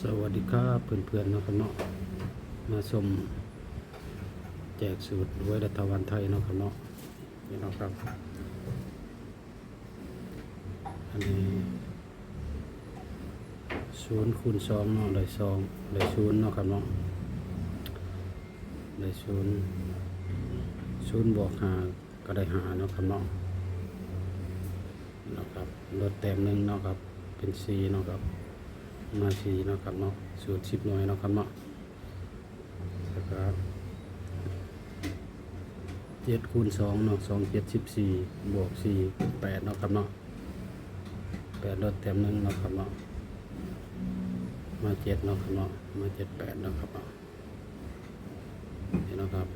สวัสดีครับเพื่อนๆนะครับเนาะมาชมแจกสูตรหวยรัฐบาลไทยนะครับเนาะนี่นะครับอันนี้0 คูณ 2เนาะได้2ได้0เนาะครับเนาะได้0บวก5ก็ได้5เนาะครับเนาะนะครับลดแต้มหนึ่งเนาะครับเป็น4เนาะครับมา4เนาะครับเนาะสูตร10 หน่วยเนาะครับเนาะแล้วก็7 คูณ 2เนาะ2 7 14บวก4 8เนาะครับเนาะ8ลดแต้มหนึ่งเนาะครับเนาะมา7เนาะครับเนาะมา7 8เนาะครับเนาะนี่เนาะครับ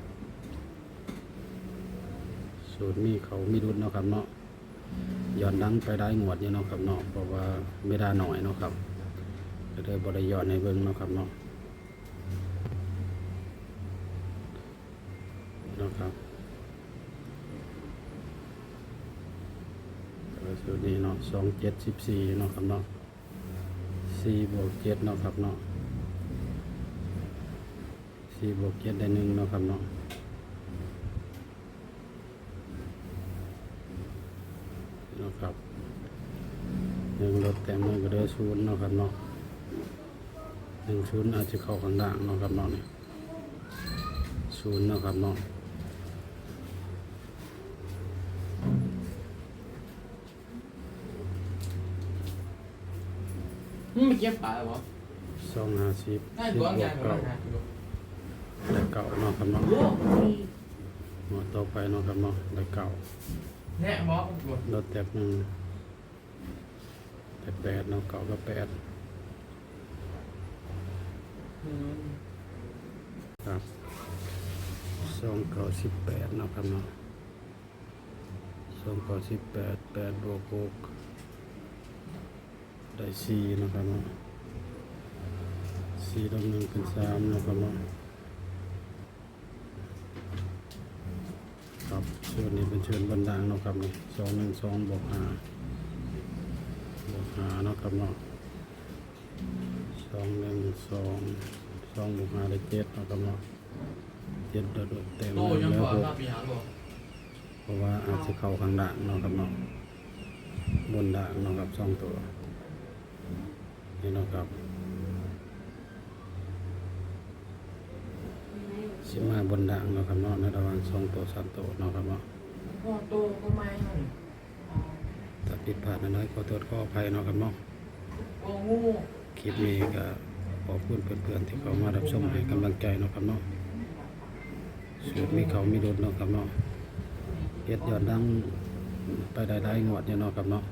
สูตรมีเขามีดุลเนาะครับเนาะย้อนดังไปได้งวดอยู่เนาะครับเนาะเพราะว่าไม่ได้หน่อยเนาะครับก็เลยบ่ได้ย้อนในเบิ่งเนาะครับเนาะเนาะครับสูตรนี้เนาะ2 7 14เนาะครับเนาะ4 บวก 7เนาะครับเนาะ4 บวก 7ได้1เนาะครับเนาะเนาะครับ1ลดแต้ม1ก็ได้0เนาะครับเนาะ1 0อาจจะเข้าข้างล่างเนาะครับเนาะนี่0เนาะครับเนาะไม่เก็บปลาเหรอ2 50ได้ 10 ตัว บว งาก นกว่าหากิโล ได้เก่าเนาะครับเนาะ โอ้ หมดต่อไปเนาะครับเนาะได้เก่า แน่บอกกู ลดแต้มหนึ่งได้8เนาะเก่าก็8ครับ2 9 18เนาะครับเนาะ2 9 18 8 บวก 6ได้4เนาะครับเนาะ4ลบ1เป็น3เนาะครับเนาะครับส่วนนี้เป็นเชิญบนดางเนาะครับนี่2 1 2บวก5เนาะครับเนาะ2 1 2บวก5ได้7เนาะครับเนาะ7โดดเต็ม โตยัง แล้ว ก่อน 6 รับปีหาโล เพราะว่าอาจจะเข้าข้างด่างเนาะครับเนาะบนด่างเนาะครับ2 ตัวนี่เนาะครับสิมาบนด่างเนาะครับเนาะในระหว่าง2 ตัว 3 ตัวเนาะครับเนาะ พ่อโตก็ไม่ให้ ถ้าผิดพลาดน้อยขอโทษขออภัยเนาะครับเนาะ โอ้งู คลิปนี้ก็ขอบคุณเพื่อนๆที่เข้ามารับชมให้กำลังใจเนาะครับเนาะสูตรมีเขามีดุลเนาะครับเนาะเฮ็ดยอดดังไปได้งวดเนี่ยเนาะครับเนาะ